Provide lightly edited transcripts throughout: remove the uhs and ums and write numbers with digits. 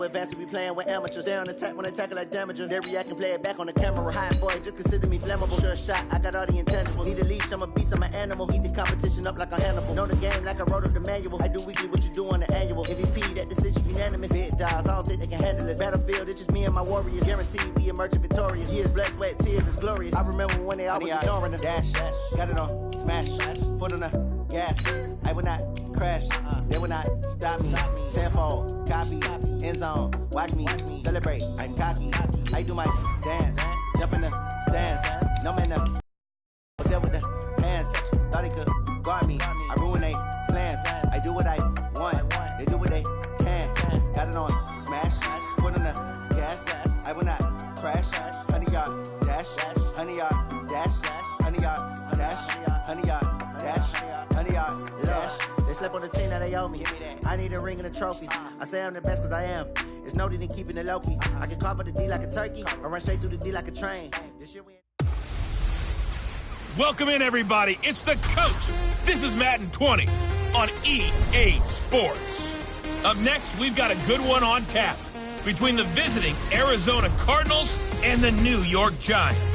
Advance we be playing with amateurs. They on attack when they tackle like damages. They react and play it back on the camera. Hot boy, just consider me flammable. Sure shot, I got all the intangibles. Need a leash, I'm a beast, I'm an animal. Heat the competition up like a Hannibal. Know the game like I wrote up the manual. I do weekly what you do on the annual. MVP, that decision unanimous. Big dials, I don't think they can handle it. Battlefield, it's just me and my warriors. Guaranteed we emerging victorious. Years, blood, sweat, tears, is glorious. I remember when they always ignoring us. Dash, got it on, smash, foot on the gas. I will not crash, they will not stop me. Tenfold, copy, end zone, watch me celebrate. I'm cocky, I do my dance, jump in the stands. No man up, there with the hands. Thought they could guard me, I ruin they plans. I do what I want, they do what they can. Got it on, smash, foot on the gas. I will not crash, 100-yard dash, 100-yard dash, 100-yard dash, 100-yard dash, 100-yard dash. They slept on the team that they owe me. I need a ring and a trophy. I say I'm the best cause I am. It's noted in keeping it low-key. I can carve the D like a turkey or run straight through the D like a train. This year we... Welcome in, everybody. It's the coach. This is Madden 20 on EA Sports. Up next, we've got a good one on tap between the visiting Arizona Cardinals and the New York Giants.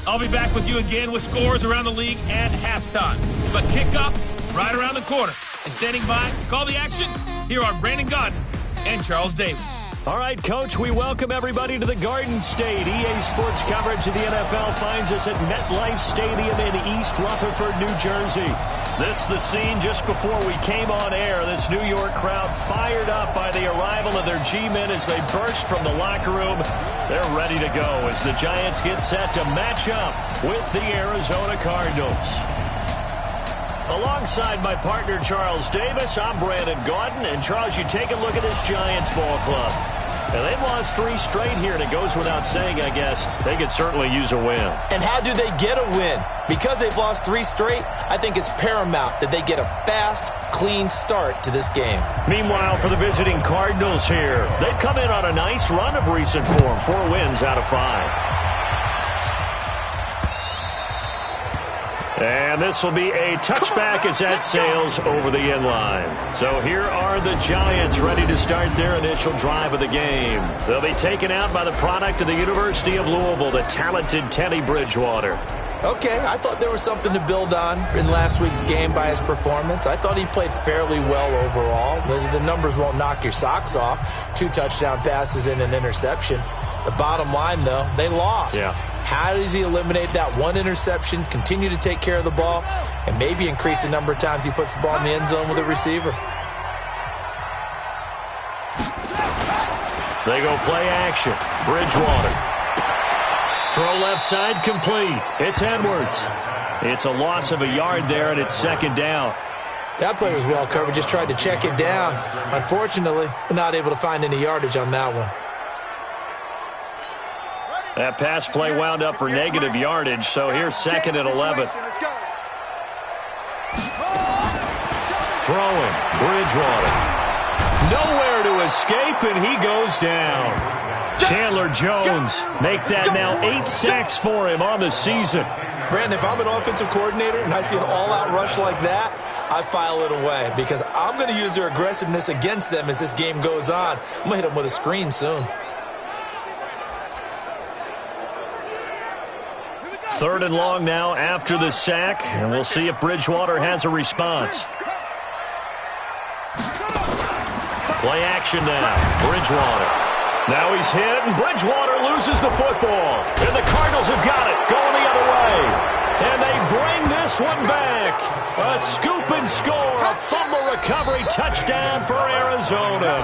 I'll be back with you again with scores around the league and halftime. But kickoff right around the corner. And standing by to call the action, here are Brandon Godden and Charles Davis. All right, Coach, we welcome everybody to the Garden State. EA Sports coverage of the NFL finds us at MetLife Stadium in East Rutherford, New Jersey. This is the scene just before we came on air. This New York crowd fired up by the arrival of their G-men as they burst from the locker room. They're ready to go as the Giants get set to match up with the Arizona Cardinals. Alongside my partner, Charles Davis, I'm Brandon Godden. And, Charles, you take a look at this Giants ball club. And they've lost 3 straight here, and it goes without saying, I guess, they could certainly use a win. And how do they get a win? Because they've lost 3 straight, I think it's paramount that they get a fast, clean start to this game. Meanwhile, for the visiting Cardinals here, they've come in on a nice run of recent form, 4 wins out of 5. And this will be a touchback as that sails over the end line. So here are the Giants ready to start their initial drive of the game. They'll be taken out by the product of the University of Louisville, the talented Teddy Bridgewater. Okay, I thought there was something to build on in last week's game by his performance. I thought he played fairly well overall. The numbers won't knock your socks off. 2 touchdown passes and an interception. The bottom line, though, they lost. Yeah. How does he eliminate that 1 interception, continue to take care of the ball, and maybe increase the number of times he puts the ball in the end zone with a receiver? They go play action. Bridgewater. Throw left side complete. It's Edwards. It's a loss of a yard there, and it's 2nd down. That play was well covered. Just tried to check it down. Unfortunately, we're not able to find any yardage on that one. That pass play wound up for negative yardage, so here's 2nd and 11. Throwing, Bridgewater. Nowhere to escape, and he goes down. Chandler Jones make that now 8 sacks for him on the season. Brandon, if I'm an offensive coordinator and I see an all-out rush like that, I file it away because I'm going to use their aggressiveness against them as this game goes on. I'm going to hit them with a screen soon. 3rd and long now after the sack, and we'll see if Bridgewater has a response. Play action now. Bridgewater. Now he's hit, and Bridgewater loses the football. And the Cardinals have got it, going the other way. And they bring this one back. A scoop and score, a fumble recovery touchdown for Arizona.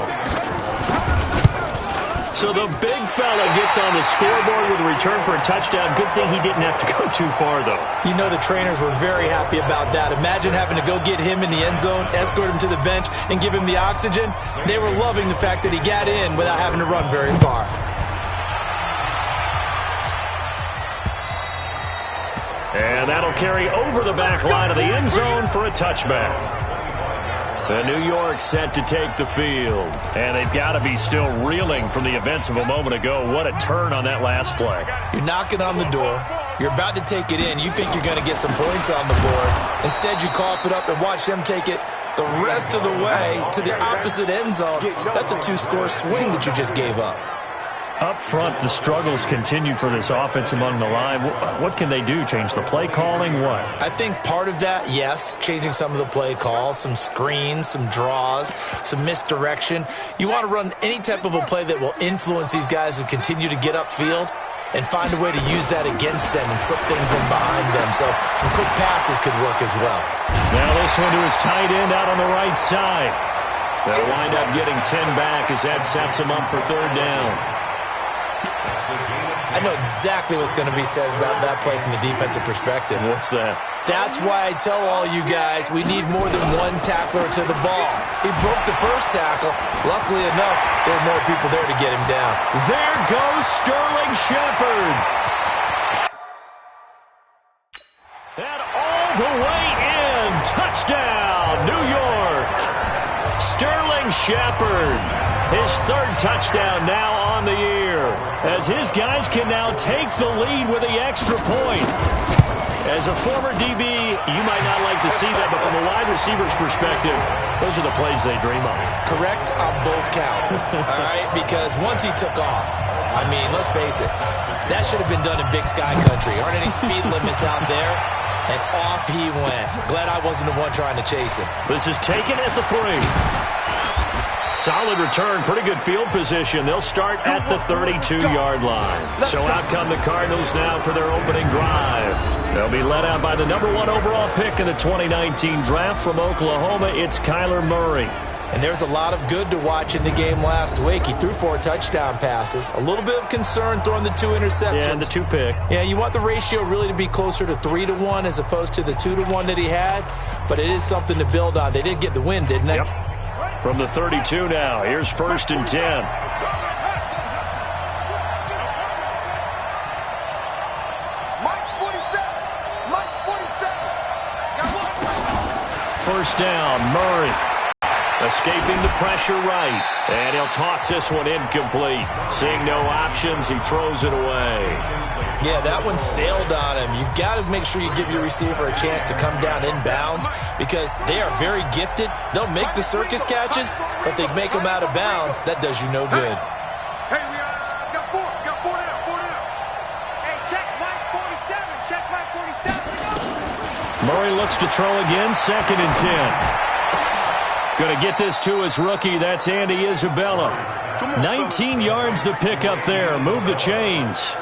So the big fella gets on the scoreboard with a return for a touchdown. Good thing he didn't have to go too far, though. You know the trainers were very happy about that. Imagine having to go get him in the end zone, escort him to the bench, and give him the oxygen. They were loving the fact that he got in without having to run very far. And that'll carry over the back line of the end zone for a touchback. The New York set to take the field. And they've got to be still reeling from the events of a moment ago. What a turn on that last play. You're knocking on the door. You're about to take it in. You think you're going to get some points on the board. Instead, you cough it up and watch them take it the rest of the way to the opposite end zone. That's a 2-score swing that you just gave up. Up front, the struggles continue for this offense among the line. What can they do? Change the play calling? What? I think part of that, yes, changing some of the play calls, some screens, some draws, some misdirection. You want to run any type of a play that will influence these guys to continue to get upfield and find a way to use that against them and slip things in behind them. So some quick passes could work as well. Now this one to his tight end out on the right side. They'll wind up getting 10 back as that sets them up for third down. I know exactly what's going to be said about that play from the defensive perspective. What's that? That's why I tell all you guys we need more than one tackler to the ball. He broke the first tackle. Luckily enough, there were more people there to get him down. There goes Sterling Shepard. And all the way in. Touchdown, New York. Sterling Shepard. His third touchdown now on the year, as his guys can now take the lead with the extra point. As a former DB, you might not like to see that, but from a wide receiver's perspective, those are the plays they dream of. Correct on both counts, all right? Because once he took off, I mean, let's face it, that should have been done in Big Sky Country. Aren't any speed limits out there? And off he went. Glad I wasn't the one trying to chase him. This is taken at the 3. Solid return, pretty good field position. They'll start at the 32-yard line. So out come the Cardinals now for their opening drive. They'll be led out by the number 1 overall pick in the 2019 draft from Oklahoma. It's Kyler Murray. And there's a lot of good to watch in the game last week. He threw 4 touchdown passes. A little bit of concern throwing the 2 interceptions. Yeah, and the 2 pick. Yeah, you want the ratio really to be closer to 3-1 as opposed to the 2-1 that he had. But it is something to build on. They did get the win, didn't they? Yep. From the 32 now, here's 1st and 10. First down, Murray. Escaping the pressure right. And he'll toss this one incomplete. Seeing no options, he throws it away. Yeah, that one sailed on him. You've got to make sure you give your receiver a chance to come down inbounds because they are very gifted. They'll make the circus catches, but they make them out of bounds. That does you no good. Hey, we got 4 down. Hey, check Mike 47. Check Mike 47. Murray looks to throw again, 2nd and 10. Going to get this to his rookie. That's Andy Isabella. 19 yards the pick up there. Move the chains.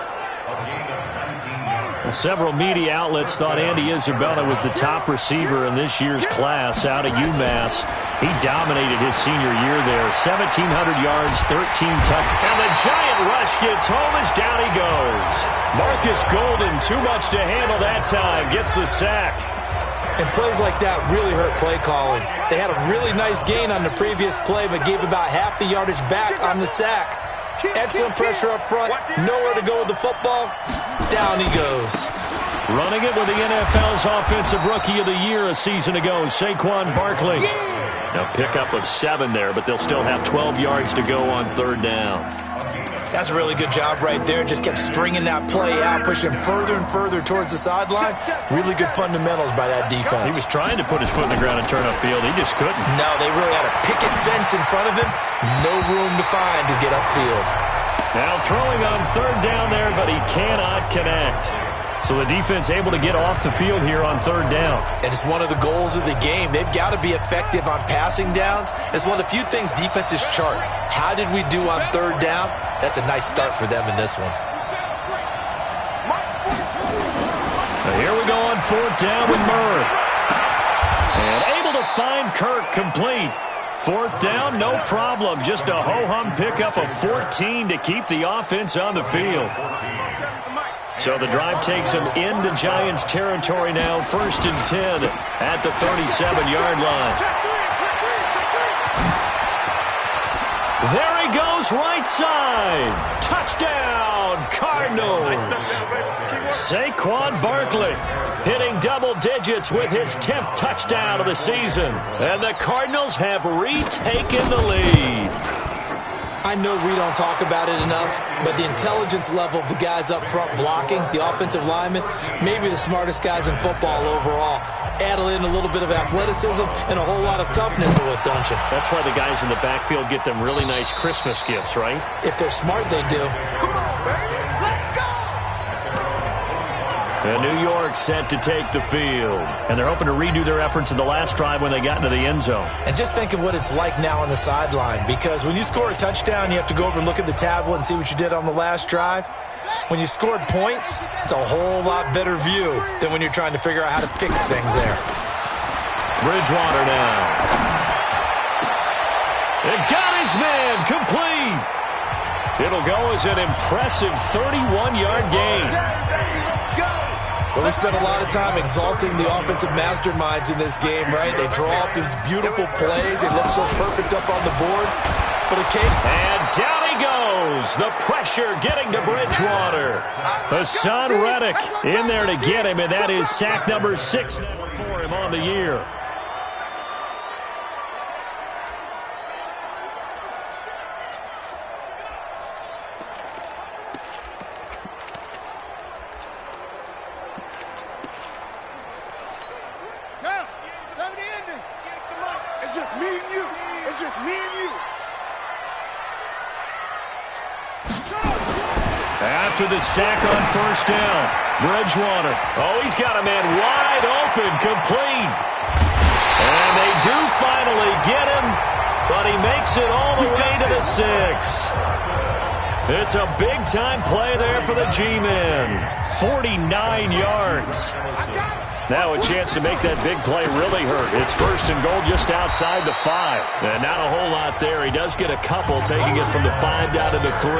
Well, several media outlets thought Andy Isabella was the top receiver in this year's class out of UMass. He dominated his senior year there. 1,700 yards, 13 touchdowns. And the giant rush gets home as down he goes. Marcus Golden, too much to handle that time. Gets the sack. And plays like that really hurt play calling. They had a really nice gain on the previous play, but gave about half the yardage back on the sack. Excellent pressure up front. Nowhere to go with the football. Down he goes. Running it with the NFL's Offensive Rookie of the Year a season ago, Saquon Barkley. Now pickup of 7 there, but they'll still have 12 yards to go on 3rd down. That's a really good job right there. Just kept stringing that play out, pushing him further and further towards the sideline. Really good fundamentals by that defense. He was trying to put his foot in the ground and turn upfield. He just couldn't. No, they really had a picket fence in front of him. No room to find to get upfield. Now throwing on 3rd down there, but he cannot connect. So the defense able to get off the field here on 3rd down. And it's one of the goals of the game. They've got to be effective on passing downs. It's one of the few things defenses chart. How did we do on 3rd down? That's a nice start for them in this one. Now here we go on 4th down with Murray. And able to find Kirk complete. 4th down, no problem. Just a ho-hum pickup of 14 to keep the offense on the field. So the drive takes them into Giants territory now. 1st and 10 at the 37-yard line. There he goes, right side. Touchdown, Cardinals. Saquon Barkley hitting double digits with his 10th touchdown of the season. And the Cardinals have retaken the lead. I I know we don't talk about it enough, but the intelligence level of the guys up front blocking, the offensive linemen, maybe the smartest guys in football overall. Add in a little bit of athleticism and a whole lot of toughness with, don't you? That's why the guys in the backfield get them really nice Christmas gifts, right? If they're smart, they do. Come on, baby. Let's go. And New York set to take the field. And they're hoping to redo their efforts in the last drive when they got into the end zone. And just think of what it's like now on the sideline, because when you score a touchdown, you have to go over and look at the tablet and see what you did on the last drive. When you scored points, it's a whole lot better view than when you're trying to figure out how to fix things there. Bridgewater now. It got his man complete. It'll go as an impressive 31-yard gain. Well, we spent a lot of time exalting the offensive masterminds in this game, right? They draw up these beautiful plays. They look so perfect up on the board. But and down he goes. The pressure getting to Bridgewater. Hassan Reddick in there to get him, and that is sack number 6 for him on the year. It's just me and you. It's just me and you. After the sack on first down, Bridgewater. Oh, he's got a man wide open, complete. And they do finally get him, but he makes it all the way to the 6. It's a big-time play there for the G-men. 49 yards. Now a chance to make that big play really hurt. It's first and goal just outside the 5. And not a whole lot there. He does get a couple, taking it from the 5 down to the 3.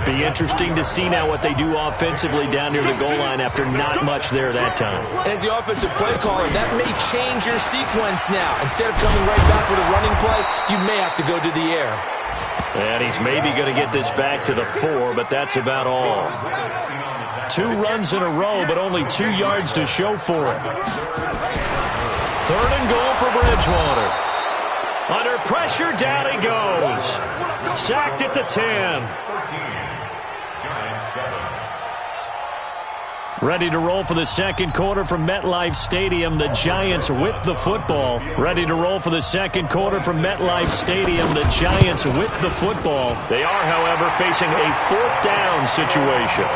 Be interesting to see now what they do offensively down near the goal line after not much there that time. As the offensive play caller, that may change your sequence now. Instead of coming right back with a running play, you may have to go to the air. And he's maybe going to get this back to the 4, but that's about all. 2 runs in a row, but only 2 yards to show for it. 3rd and goal for Bridgewater. Under pressure, down he goes. Sacked at the 10. Ready to roll for the second quarter from MetLife Stadium. The Giants with the football. Ready to roll for the second quarter from MetLife Stadium. The Giants with the football. They are, however, facing a 4th down situation.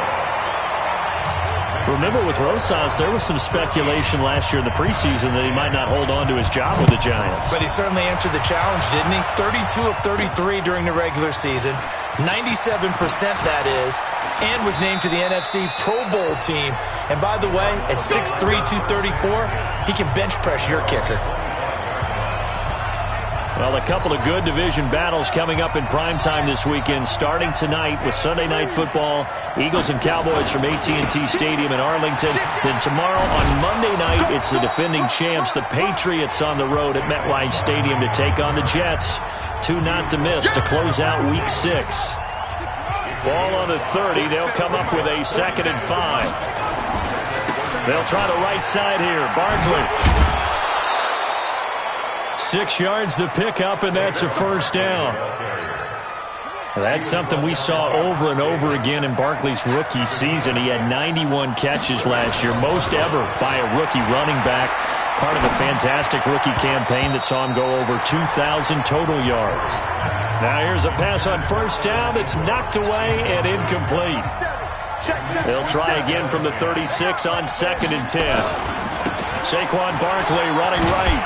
Remember, with Rosas, there was some speculation last year in the preseason that he might not hold on to his job with the Giants. But he certainly answered the challenge, didn't he? 32 of 33 during the regular season. 97% that is. And was named to the NFC Pro Bowl team. And by the way, at 6'3", 234, he can bench press your kicker. Well, a couple of good division battles coming up in primetime this weekend, starting tonight with Sunday Night Football, Eagles and Cowboys from AT&T Stadium in Arlington. Then tomorrow on Monday night, it's the defending champs, the Patriots, on the road at MetLife Stadium to take on the Jets. 2 not to miss to close out Week 6. Ball on the 30. They'll come up with a 2nd and 5. They'll try the right side here. Barkley. 6 yards the pickup, and that's a first down. That's something we saw over and over again in Barkley's rookie season. He had 91 catches last year, most ever by a rookie running back. Part of a fantastic rookie campaign that saw him go over 2,000 total yards. Now here's a pass on first down. It's knocked away and incomplete. They'll try again from the 36 on 2nd and 10. Saquon Barkley running right.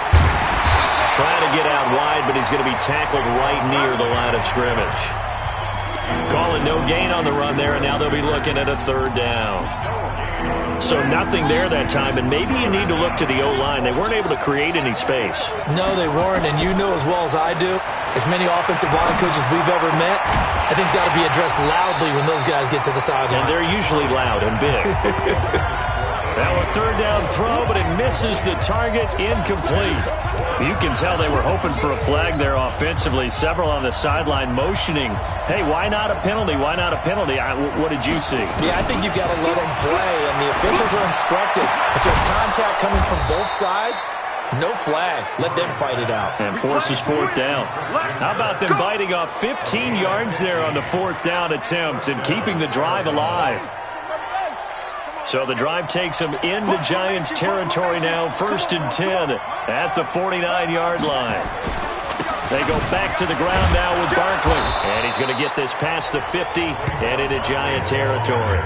Trying to get out wide, but he's going to be tackled right near the line of scrimmage. Calling no gain on the run there, and now they'll be looking at a 3rd down. So nothing there that time, and maybe you need to look to the O-line. They weren't able to create any space. No, they weren't, and you know as well as I do, as many offensive line coaches we've ever met, I think that'll be addressed loudly when those guys get to the sideline. And they're usually loud and big. Now a 3rd down throw, but it misses the target, incomplete. You can tell they were hoping for a flag there offensively. Several on the sideline motioning, hey, why not a penalty? Why not a penalty? What did you see? Yeah, I think you've got to let them play, and the officials are instructed. If there's contact coming from both sides, No flag. Let them fight it out. And forces fourth down. How about them biting off 15 yards there on the fourth down attempt and keeping the drive alive? So the drive takes them into Giants territory now, 1st and 10 at the 49-yard line. They go back to the ground now with Barkley. And he's going to get this past the 50 and into Giant territory.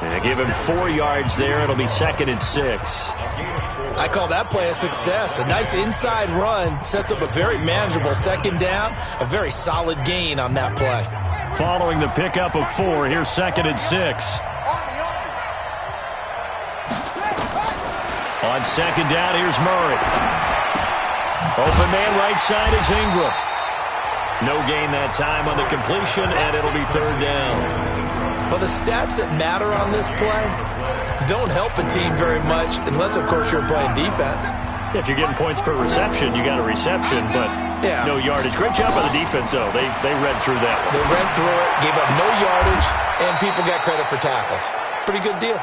And they give him 4 yards there. It'll be 2nd and 6. I call that play a success. A nice inside run sets up a very manageable 2nd down. A very solid gain on that play. Following the pickup of 4, here's 2nd and 6. On 2nd down, here's Murray. Open man right side is Ingram. No gain that time on the completion, and it'll be 3rd down. Well, the stats that matter on this play don't help a team very much unless, of course, you're playing defense. If you're getting points per reception, you got a reception, but no yardage. Great job by the defense, though. They read through that one. They read through it, gave up no yardage, and people got credit for tackles. Pretty good deal.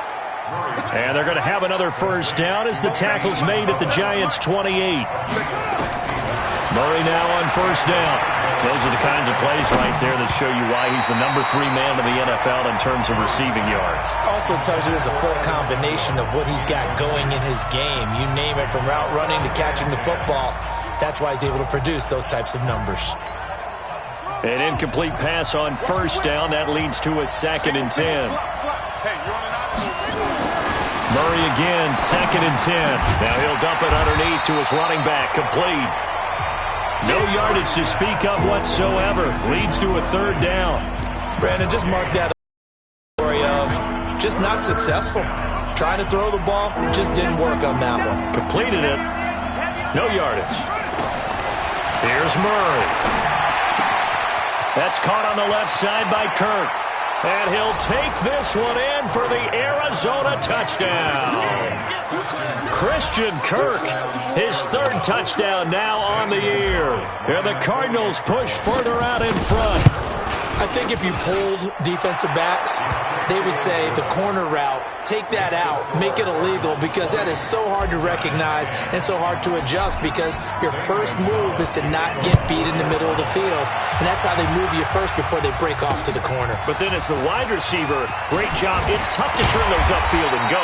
And they're going to have another 1st down as the tackle's made at the Giants' 28. Murray now on 1st down. Those are the kinds of plays right there that show you why he's the number 3 man in the NFL in terms of receiving yards. Also tells you there's a full combination of what he's got going in his game. You name it, from route running to catching the football. That's why he's able to produce those types of numbers. An incomplete pass on 1st down. That leads to a 2nd and 10. Murray again, 2nd and 10. Now he'll dump it underneath to his running back, complete. No yardage to speak of whatsoever. Leads to a 3rd down. Brandon, just mark that story of just not successful. Trying to throw the ball, just didn't work on that one. Completed it. No yardage. Here's Murray. That's caught on the left side by Kirk. And he'll take this one in for the Arizona touchdown. Christian Kirk, his 3rd touchdown now on the year. And the Cardinals push further out in front. I think if you polled defensive backs, they would say the corner route, take that out, make it illegal, because that is so hard to recognize and so hard to adjust, because your first move is to not get beat in the middle of the field. And that's how they move you first before they break off to the corner. But then as the wide receiver, great job. It's tough to turn those upfield and go,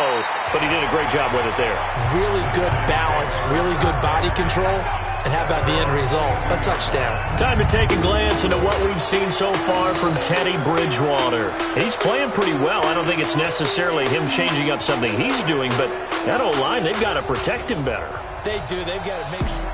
but he did a great job with it there. Really good balance, really good body control. And how about the end result? A touchdown. Time to take a glance into what we've seen so far from Teddy Bridgewater. He's playing pretty well. I don't think it's necessarily him changing up something he's doing, but that O-line, they've got to protect him better. They do. They've got to make sure.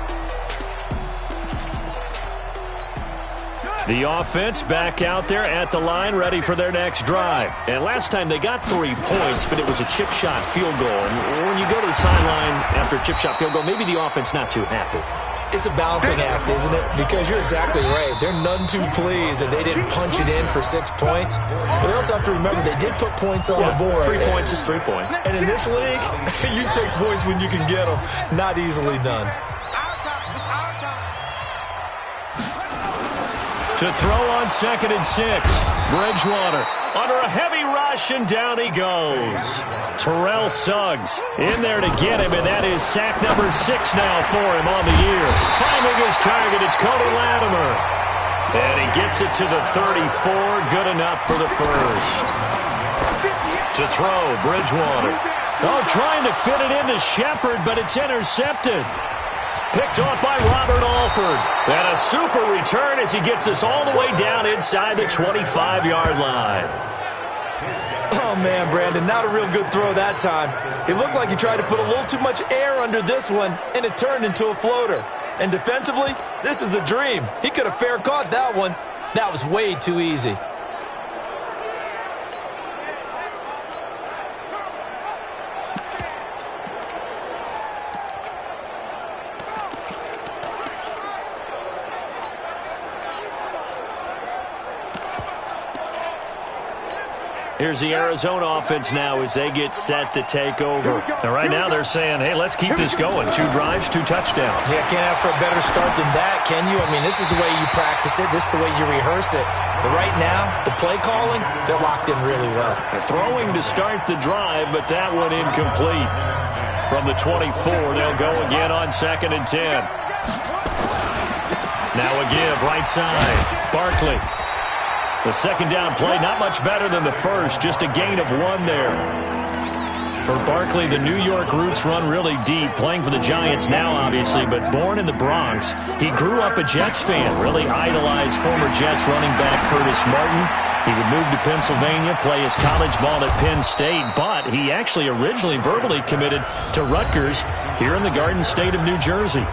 The offense back out there at the line, ready for their next drive. And last time they got 3 points, but it was a chip shot field goal. And when you go to the sideline after a chip shot field goal, maybe the offense not too happy. It's a balancing act, isn't it? Because you're exactly right. They're none too pleased that they didn't punch it in for 6 points. But they also have to remember they did put points on the board. 3 points is 3 points. And in this league, you take points when you can get them. Not easily done. To throw on 2nd and 6. Bridgewater under a heavy rush, and down he goes. Terrell Suggs in there to get him, and that is sack number 6 now for him on the year. Finding his target, it's Cody Latimer. And he gets it to the 34, good enough for the 1st. To throw, Bridgewater. Oh, trying to fit it into Shepard, but it's intercepted. Picked off by Robert Alford. And a super return as he gets us all the way down inside the 25-yard line. Oh, man, Brandon, not a real good throw that time. It looked like he tried to put a little too much air under this one, and it turned into a floater. And defensively, this is a dream. He could have fair caught that one. That was way too easy. Here's the Arizona offense now as they get set to take over. And right now they're saying, hey, let's keep this going. 2 drives, 2 touchdowns. Yeah, can't ask for a better start than that, can you? I mean, this is the way you practice it. This is the way you rehearse it. But right now, the play calling, they're locked in really well. They're throwing to start the drive, but that one incomplete. From the 24, they'll go again on 2nd and 10. Now a give, right side. Barkley. The second down play, not much better than the first, just a gain of 1 there. For Barkley, the New York roots run really deep, playing for the Giants now, obviously, but born in the Bronx. He grew up a Jets fan, really idolized former Jets running back Curtis Martin. He would move to Pennsylvania, play his college ball at Penn State, but he actually originally verbally committed to Rutgers here in the Garden State of New Jersey.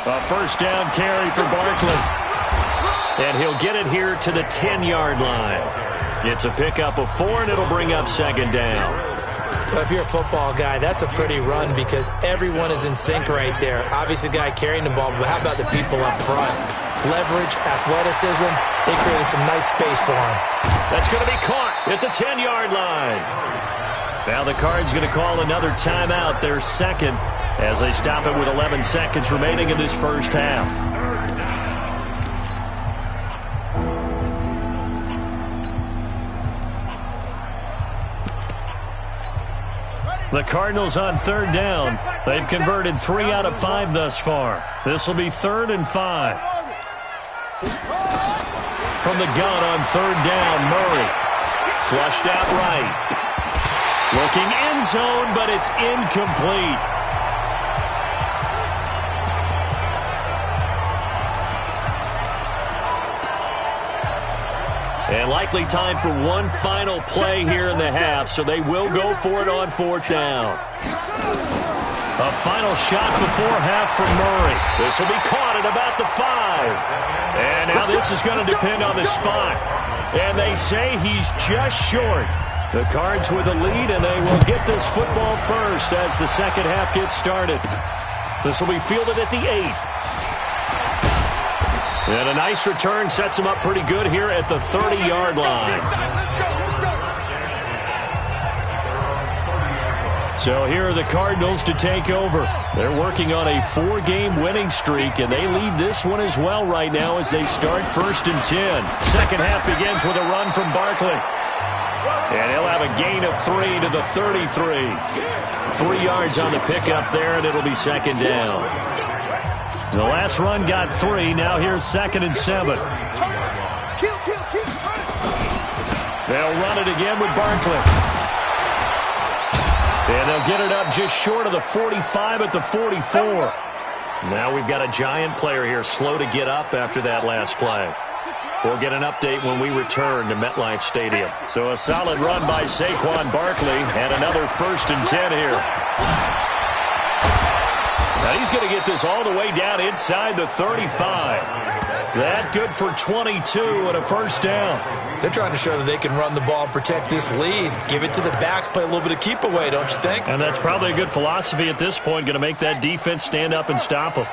A first down carry for Barkley. And he'll get it here to the 10-yard line. It's a pickup of 4, and it'll bring up 2nd down. Well, if you're a football guy, that's a pretty run because everyone is in sync right there. Obviously, the guy carrying the ball, but how about the people up front? Leverage, athleticism, they created some nice space for him. That's going to be caught at the 10-yard line. Now the Cards going to call another timeout, their second, as they stop it with 11 seconds remaining in this first half. The Cardinals on 3rd down. They've converted 3 out of 5 thus far. This will be 3rd and 5. From the gun on 3rd down, Murray. Flushed out right. Looking end zone, but it's incomplete. And likely time for one final play here in the half, so they will go for it on 4th down. A final shot before half from Murray. This will be caught at about the 5. And now this is going to depend on the spot. And they say he's just short. The Cards with the lead, and they will get this football first as the second half gets started. This will be fielded at the 8. And a nice return sets him up pretty good here at the 30-yard line. So here are the Cardinals to take over. They're working on a 4-game winning streak, and they lead this one as well right now as they start 1st and 10. Second half begins with a run from Barkley. And he'll have a gain of 3 to the 33. 3 yards on the pickup there, and it'll be 2nd down. The last run got 3. Now here's 2nd and 7. They'll run it again with Barkley. And they'll get it up just short of the 45 at the 44. Now we've got a Giant player here slow to get up after that last play. We'll get an update when we return to MetLife Stadium. So a solid run by Saquon Barkley and another 1st and 10 here. Now he's going to get this all the way down inside the 35. That good for 22 and a 1st down. They're trying to show that they can run the ball and protect this lead. Give it to the backs, play a little bit of keep away, don't you think? And that's probably a good philosophy at this point, going to make that defense stand up and stop them.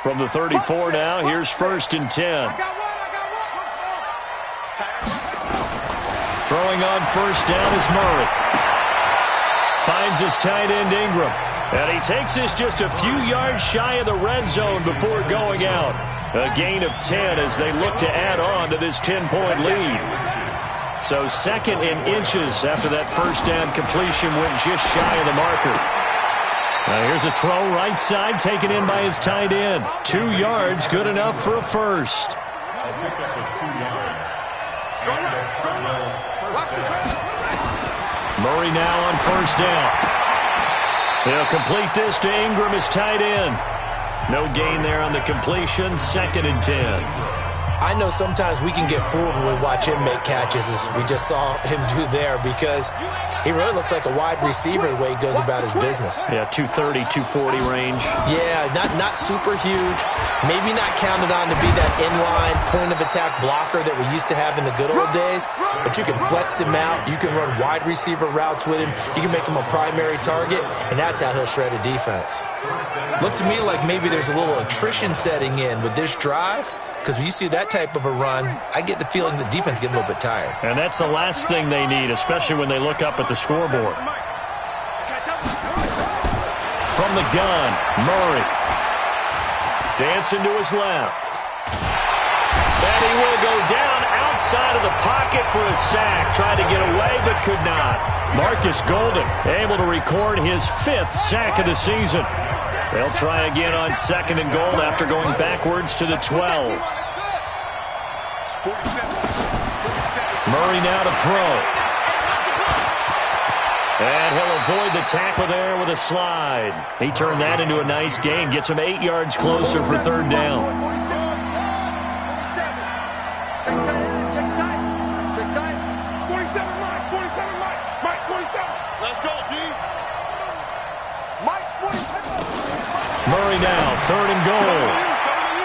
From the 34 now, here's 1st and 10. Throwing on 1st down is Murray. Finds his tight end Ingram. And he takes this just a few yards shy of the red zone before going out. A gain of 10 as they look to add on to this 10-point lead. So 2nd in inches after that 1st down completion went just shy of the marker. Now here's a throw right side taken in by his tight end. 2 yards, good enough for a 1st. Murray now on 1st down. He'll complete this to Ingram, his tight end. No gain there on the completion, 2nd and 10. I know sometimes we can get fooled when we watch him make catches, as we just saw him do there, because he really looks like a wide receiver the way he goes about his business. Yeah, 230, 240 range. Yeah, not super huge. Maybe not counted on to be that inline point-of-attack blocker that we used to have in the good old days, but you can flex him out. You can run wide receiver routes with him. You can make him a primary target, and that's how he'll shred a defense. Looks to me like maybe there's a little attrition setting in with this drive, because when you see that type of a run, I get the feeling the defense gets a little bit tired. And that's the last thing they need, especially when they look up at the scoreboard. From the gun, Murray. Dancing to his left. And he will go down outside of the pocket for a sack. Tried to get away, but could not. Marcus Golden able to record his 5th sack of the season. They'll try again on 2nd and goal after going backwards to the 12. Murray now to throw. And he'll avoid the tackle there with a slide. He turned that into a nice gain. Gets him 8 yards closer for 3rd down. Murray now, 3rd and goal.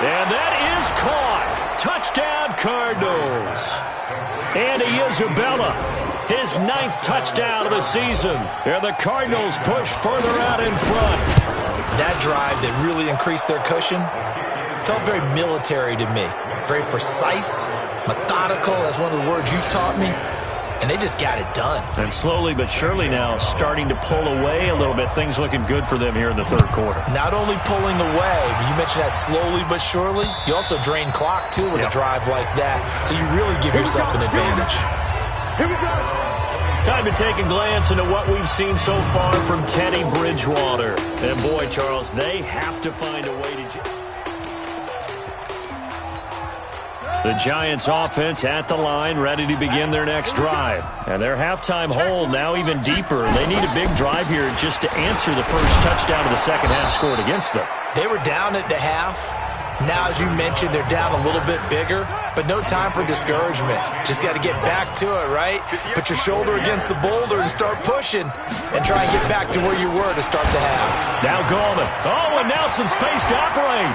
And that is caught. Touchdown, Cardinals. Andy Isabella, his 9th touchdown of the season. And the Cardinals push further out in front. That drive that really increased their cushion felt very military to me. Very precise, methodical. That's one of the words you've taught me. And they just got it done. And slowly but surely now starting to pull away a little bit. Things looking good for them here in the 3rd quarter. Not only pulling away, but you mentioned that slowly but surely. You also drain clock, too, with a drive like that. So you really give yourself an advantage. Here we go. Time to take a glance into what we've seen so far from Teddy Bridgewater. And boy, Charles, they have to find a way to... The Giants offense at the line, ready to begin their next drive. And their halftime hole now even deeper. They need a big drive here just to answer the first touchdown of the second half scored against them. They were down at the half. Now, as you mentioned, they're down a little bit bigger, but no time for discouragement. Just got to get back to it, right? Put your shoulder against the boulder and start pushing and try and get back to where you were to start the half. Now Gallman. Oh, and now some space to operate.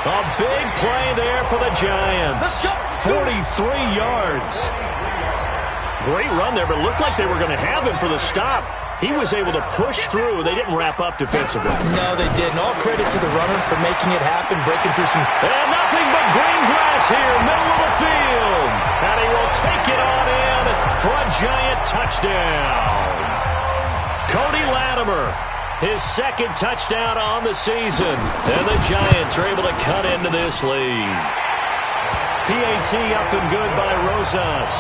A big play there for the Giants. 43 yards. Great run there, but it looked like they were going to have him for the stop. He was able to push through. They didn't wrap up defensively. No, they didn't. All credit to the runner for making it happen, breaking through some... And nothing but green grass here, middle of the field. And he will take it on in for a Giant touchdown. Cody Latimer. His 2nd touchdown on the season. And the Giants are able to cut into this lead. PAT up and good by Rosas.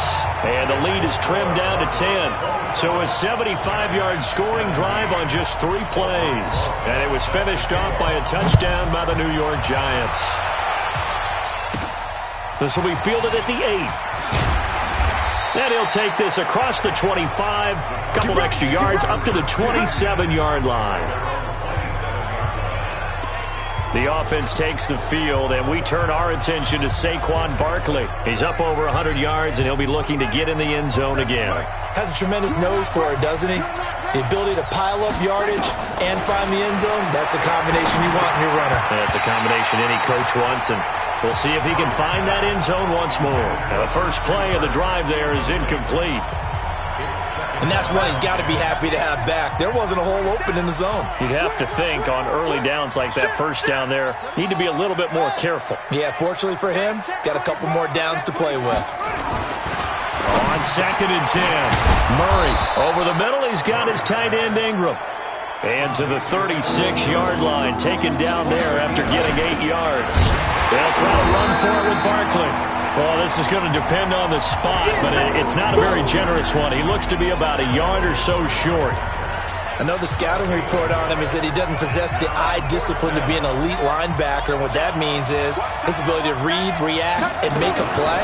And the lead is trimmed down to 10. So a 75-yard scoring drive on just 3 plays. And it was finished off by a touchdown by the New York Giants. This will be fielded at the 8. And he'll take this across the 25, couple extra yards, up to the 27-yard line. The offense takes the field, and we turn our attention to Saquon Barkley. He's up over 100 yards, and he'll be looking to get in the end zone again. Has a tremendous nose for it, doesn't he? The ability to pile up yardage and find the end zone, that's the combination you want in your runner. That's a combination any coach wants, and we'll see if he can find that end zone once more. Now, the first play of the drive there is incomplete. And that's one he's got to be happy to have back. There wasn't a hole open in the zone. You'd have to think on early downs like that first down there, need to be a little bit more careful. Yeah, fortunately for him, got a couple more downs to play with. On 2nd and 10, Murray over the middle. He's got his tight end Ingram. And to the 36-yard line, taken down there after getting 8 yards. They'll try to run for it with Barkley. Well, this is going to depend on the spot, but it's not a very generous one. He looks to be about a yard or so short. I know the scouting report on him is that he doesn't possess the eye discipline to be an elite linebacker, and what that means is his ability to read, react, and make a play.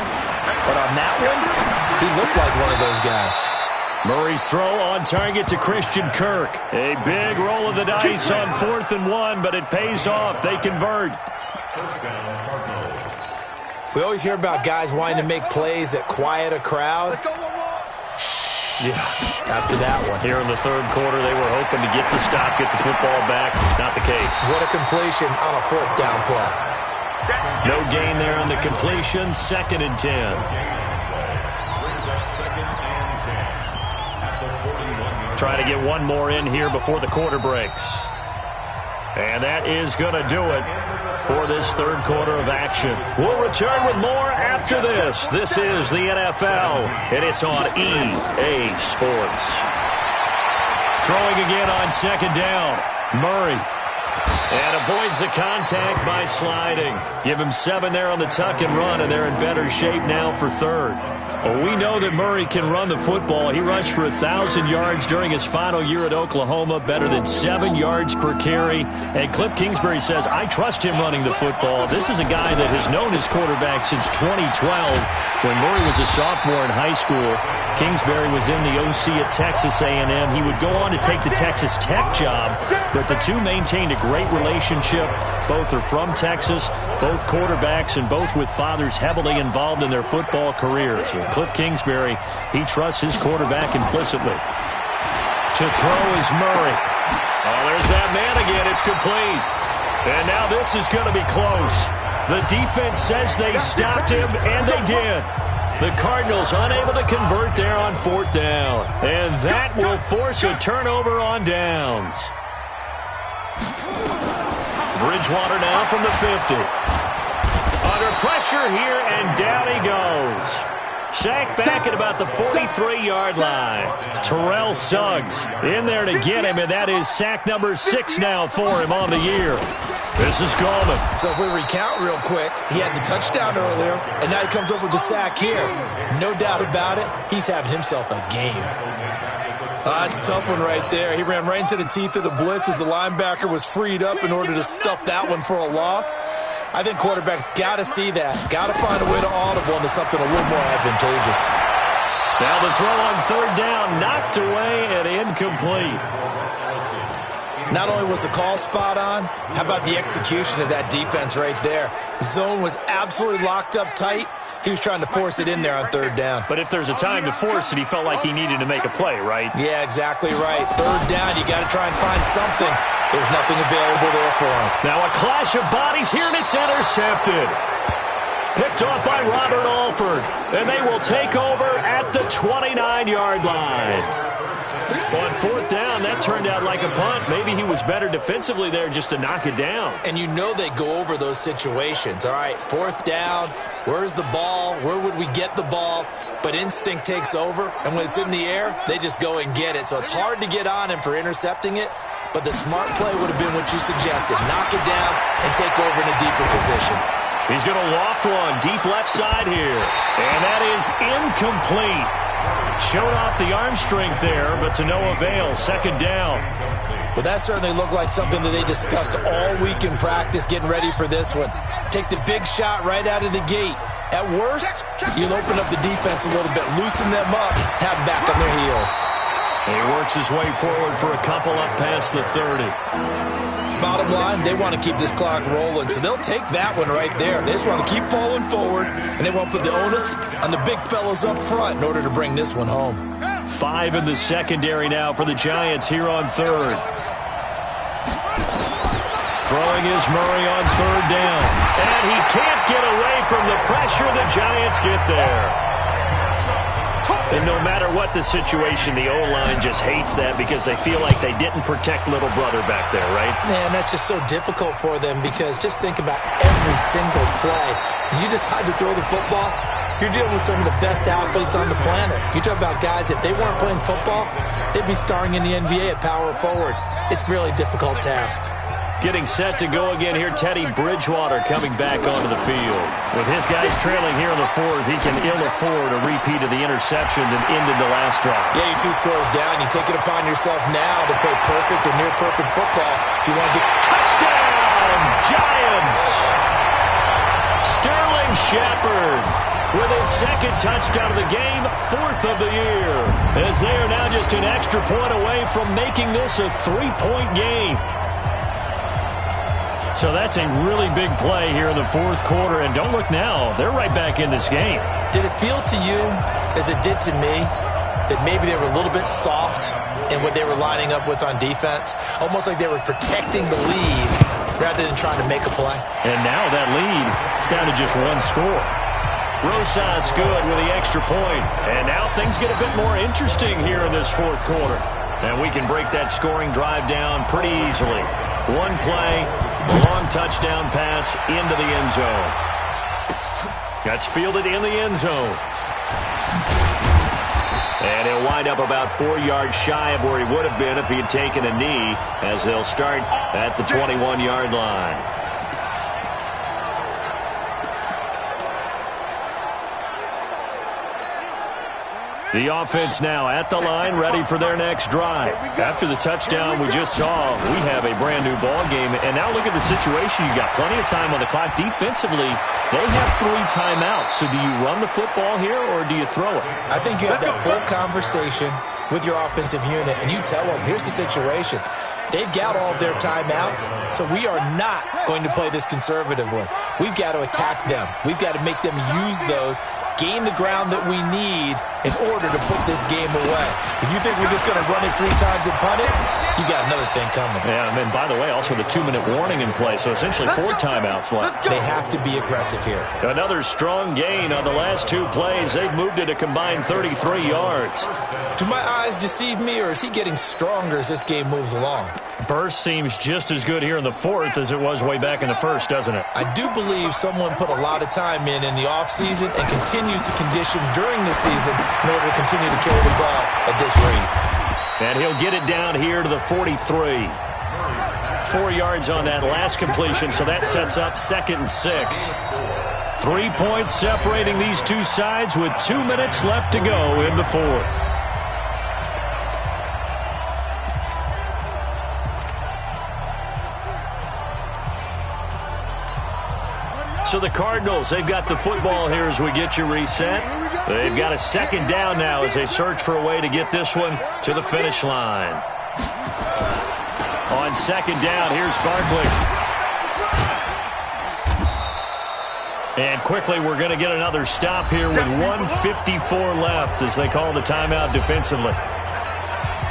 But on that one, he looked like one of those guys. Murray's throw on target to Christian Kirk. A big roll of the dice on 4th and 1, but it pays off. They convert. We always hear about guys wanting to make plays that quiet a crowd. Yeah. After that one. Here in the 3rd quarter, they were hoping to get the stop, get the football back. Not the case. What a completion on a 4th down play. No gain there on the completion. 2nd and 10. Try to get one more in here before the quarter breaks. And that is going to do it for this 3rd quarter of action. We'll return with more after this. This is the NFL, and it's on EA Sports. Throwing again on second down. Murray. And avoids the contact by sliding. Give him 7 there on the tuck and run, and they're in better shape now for third. Well, we know that Murray can run the football. He rushed for 1,000 yards during his final year at Oklahoma, better than 7 yards per carry. And Cliff Kingsbury says, I trust him running the football. This is a guy that has known his quarterback since 2012 when Murray was a sophomore in high school. Kingsbury was in the OC at Texas A&M. He would go on to take the Texas Tech job, but the two maintained a great relationship. Both are from Texas, both quarterbacks, and both with fathers heavily involved in their football careers. And Cliff Kingsbury, he trusts his quarterback implicitly. To throw is Murray. Oh, there's that man again. It's complete. And now this is going to be close. The defense says they stopped him, and they did. The Cardinals unable to convert there on 4th down. And that will force a turnover on downs. Bridgewater now from the 50. Under pressure here, and down he goes. Sacked back at about the 43-yard line. Terrell Suggs in there to get him, and that is sack number 6 now for him on the year. This is Gallman. So if we recount real quick, he had the touchdown earlier, and now he comes up with the sack here. No doubt about it, he's having himself a game. That's a tough one right there. He ran right into the teeth of the blitz as the linebacker was freed up in order to stuff that one for a loss. I think quarterbacks got to see that. Got to find a way to audible into something a little more advantageous. Now the throw on 3rd down, knocked away and incomplete. Not only was the call spot on, how about the execution of that defense right there? Zone was absolutely locked up tight. He was trying to force it in there on 3rd down. But if there's a time to force it, he felt like he needed to make a play, right? Yeah, exactly right. 3rd down, you got to try and find something. There's nothing available there for him. Now a clash of bodies here, and it's intercepted. Picked off by Robert Alford, and they will take over at the 29-yard line. On 4th down, that turned out like a punt. Maybe he was better defensively there just to knock it down. And you know they go over those situations. All right, 4th down, where's the ball? Where would we get the ball? But instinct takes over, and when it's in the air, they just go and get it. So it's hard to get on him for intercepting it, but the smart play would have been what you suggested. Knock it down and take over in a deeper position. He's going to loft one deep left side here, and that is incomplete. Showed off the arm strength there, but to no avail. 2nd down. Well, that certainly looked like something that they discussed all week in practice, getting ready for this one. Take the big shot right out of the gate. At worst, you'll open up the defense a little bit, loosen them up, have them back on their heels. He works his way forward for a couple up past the 30. Bottom line, they want to keep this clock rolling, so they'll take that one right there. They just want to keep falling forward, and they want to put the onus on the big fellas up front in order to bring this one home. 5 in the secondary now for the Giants here on 3rd. Throwing is Murray on 3rd down, and he can't get away from the pressure. The Giants get there. And no matter what the situation, the O-line just hates that because they feel like they didn't protect little brother back there, right? Man, that's just so difficult for them because just think about every single play. When you decide to throw the football, you're dealing with some of the best athletes on the planet. You talk about guys, if they weren't playing football, they'd be starring in the NBA at power forward. It's a really difficult task. Getting set to go again here, Teddy Bridgewater coming back onto the field. With his guys trailing here in the 4th, he can ill afford a repeat of the interception that ended the last drive. Yeah, you're 2 scores down. You take it upon yourself now to play perfect or near-perfect football if you want to get... Touchdown, Giants! Sterling Shepard with his 2nd touchdown of the game, 4th of the year, as they are now just an extra point away from making this a 3-point game. So that's a really big play here in the 4th quarter. And don't look now, they're right back in this game. Did it feel to you, as it did to me, that maybe they were a little bit soft in what they were lining up with on defense? Almost like they were protecting the lead rather than trying to make a play. And now that lead is down to just 1 score. Rosas good with the extra point. And now things get a bit more interesting here in this 4th quarter. And we can break that scoring drive down pretty easily. 1 play, long touchdown pass into the end zone. That's fielded in the end zone. And he'll wind up about 4 yards shy of where he would have been if he had taken a knee, as they'll start at the 21-yard line. The offense now at the line, ready for their next drive. After the touchdown we just saw, we have a brand-new ball game. And now look at the situation. You got plenty of time on the clock. Defensively, they have 3 timeouts. So do you run the football here, or do you throw it? I think you have that full conversation with your offensive unit, and you tell them, here's the situation. They've got all of their timeouts, so we are not going to play this conservatively. We've got to attack them. We've got to make them use those, gain the ground that we need in order to put this game away. If you think we're just going to run it 3 times and punt it, you got another thing coming. Yeah, and then, by the way, also the 2-minute warning in play, so essentially 4 timeouts left. They have to be aggressive here. Another strong gain on the last 2 plays. They've moved it a combined 33 yards. Do my eyes deceive me, or is he getting stronger as this game moves along? Burst seems just as good here in the 4th as it was way back in the 1st, doesn't it? I do believe someone put a lot of time in the offseason and continues to condition during the season in order to continue to carry the ball at this rate. And he'll get it down here to the 43. 4 yards on that last completion, so that sets up 2nd and 6. 3 points separating these two sides with 2 minutes left to go in the 4th. So the Cardinals, they've got the football here as we get you reset. They've got a 2nd down now as they search for a way to get this one to the finish line. On 2nd down, here's Barkley. And quickly, we're going to get another stop here with 1:54 left as they call the timeout defensively.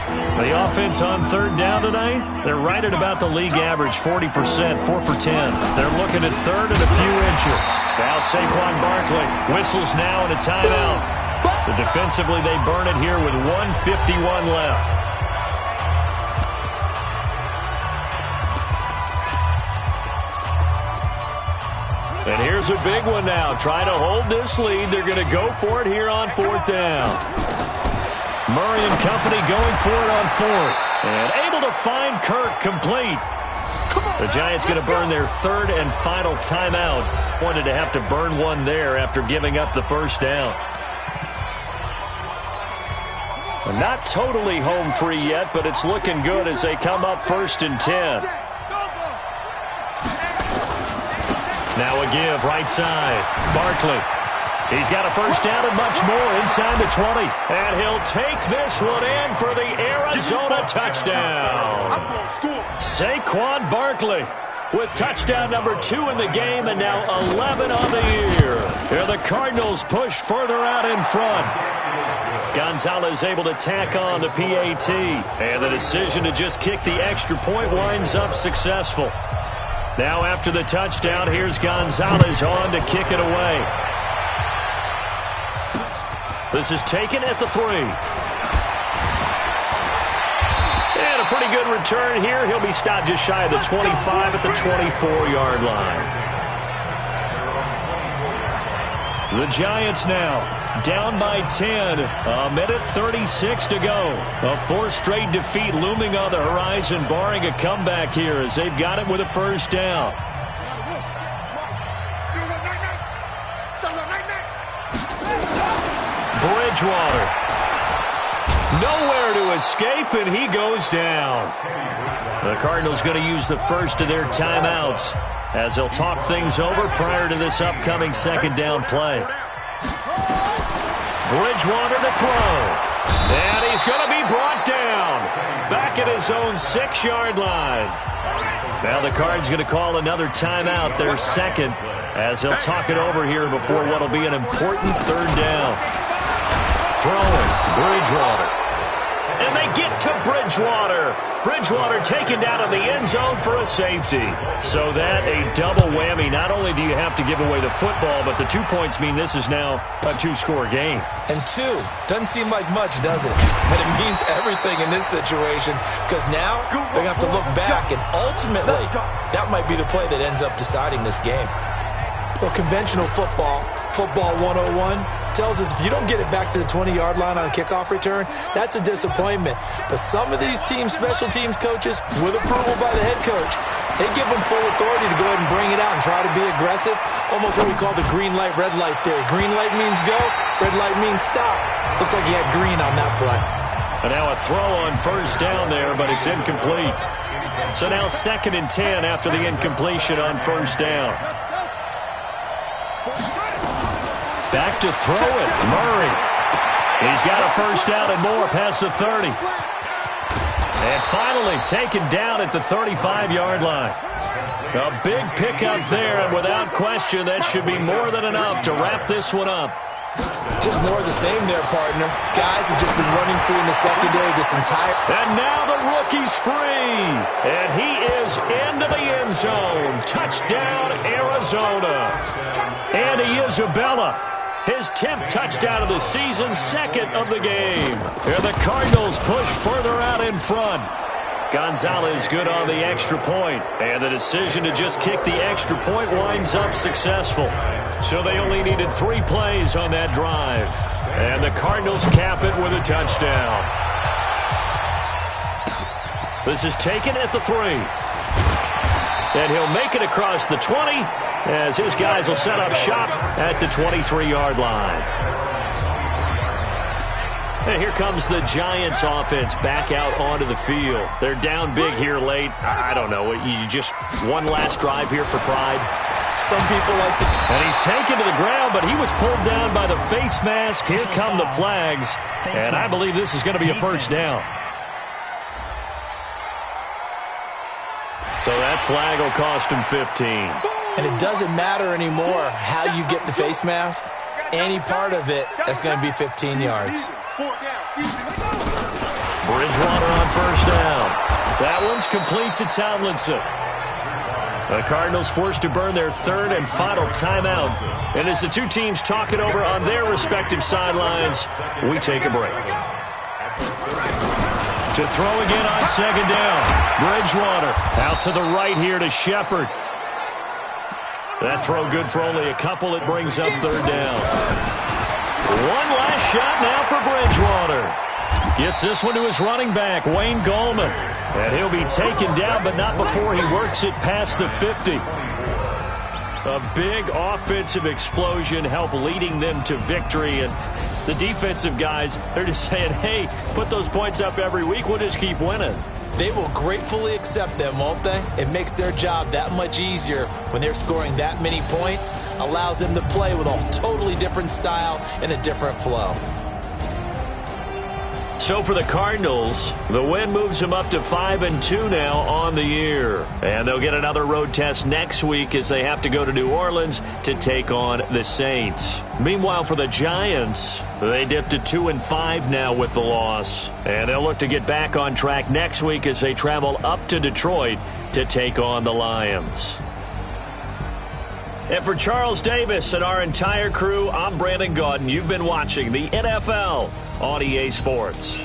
The offense on 3rd down tonight, they're right at about the league average, 40%, 4 for 10. They're looking at 3rd and a few inches. Now Saquon Barkley whistles now in a timeout. So defensively, they burn it here with 1:51 left. And here's a big one now. Trying to hold this lead. They're going to go for it here on 4th down. Murray and company going for it on 4th. And able to find Kirk complete. The Giants going to burn their 3rd and final timeout. Wanted to have to burn one there after giving up the 1st down. Well, not totally home free yet, but it's looking good as they come up 1st and 10. Now a give right side. Barkley. He's got a 1st down and much more inside the 20. And he'll take this one in for the Arizona touchdown. Saquon Barkley with touchdown number 2 in the game and now 11 on the year. Here the Cardinals push further out in front. Gonzalez able to tack on the PAT. And the decision to just kick the extra point winds up successful. Now after the touchdown, here's Gonzalez on to kick it away. This is taken at the 3. And a pretty good return here. He'll be stopped just shy of the 25 at the 24-yard line. The Giants now down by 10. A minute 36 to go. A 4th straight defeat looming on the horizon, barring a comeback here as they've got it with a 1st down. Bridgewater. Nowhere to escape, and he goes down. The Cardinals going to use the 1st of their timeouts as they'll talk things over prior to this upcoming 2nd down play. Bridgewater to throw. And he's going to be brought down. Back at his own 6-yard line. Now the Cards going to call another timeout, their 2nd, as they'll talk it over here before what will be an important 3rd down. Throwing, Bridgewater. And they get to Bridgewater. Bridgewater taken down in the end zone for a safety. So that a double whammy. Not only do you have to give away the football, but the 2 points mean this is now a 2-score game. And 2 doesn't seem like much, does it? But it means everything in this situation because now they're going to have to look back, and ultimately that might be the play that ends up deciding this game. Well, conventional football 101, tells us if you don't get it back to the 20-yard line on a kickoff return, that's a disappointment. But some of these special teams coaches, with approval by the head coach, they give them full authority to go ahead and bring it out and try to be aggressive, almost what we call the green light, red light theory. Green light means go, red light means stop. Looks like he had green on that play. And now a throw on first down there, but it's incomplete. So now 2nd and 10 after the incompletion on first down. Back to throw it, Murray. He's got a first down and more past the 30. And finally taken down at the 35-yard line. A big pickup there, and without question, that should be more than enough to wrap this one up. Just more of the same there, partner. Guys have just been running free in the secondary this entire... And now the rookie's free. And he is into the end zone. Touchdown, Arizona. Andy Isabella, his 10th touchdown of the season, 2nd of the game. And the Cardinals push further out in front. Gonzalez good on the extra point, and the decision to just kick the extra point winds up successful. So they only needed 3 plays on that drive. And the Cardinals cap it with a touchdown. This is taken at the 3. And he'll make it across the 20 as his guys will set up shop at the 23-yard line. And here comes the Giants offense back out onto the field. They're down big here late. I don't know. You just one last drive here for pride. Some people like to... And he's taken to the ground, but he was pulled down by the face mask. Here come the flags. And I believe this is going to be a first down. So that flag will cost him 15. And it doesn't matter anymore how you get the face mask. Any part of it, that's going to be 15 yards. Bridgewater on first down. That one's complete to Tomlinson. The Cardinals forced to burn their 3rd and final timeout. And as the two teams talk it over on their respective sidelines, we take a break. To throw again on 2nd down. Bridgewater out to the right here to Shepard. That throw good for only a couple. It brings up 3rd down. One last shot now for Bridgewater. Gets this one to his running back, Wayne Gallman. And he'll be taken down, but not before he works it past the 50. A big offensive explosion helped leading them to victory. And the defensive guys, they're just saying, hey, put those points up every week. We'll just keep winning. They will gratefully accept them, won't they? It makes their job that much easier when they're scoring that many points. Allows them to play with a totally different style and a different flow. So for the Cardinals, the win moves them up to 5-2 now on the year. And they'll get another road test next week as they have to go to New Orleans to take on the Saints. Meanwhile, for the Giants, they dipped to 2-5 now with the loss. And they'll look to get back on track next week as they travel up to Detroit to take on the Lions. And for Charles Davis and our entire crew, I'm Brandon Gaudin. You've been watching the NFL on EA Sports.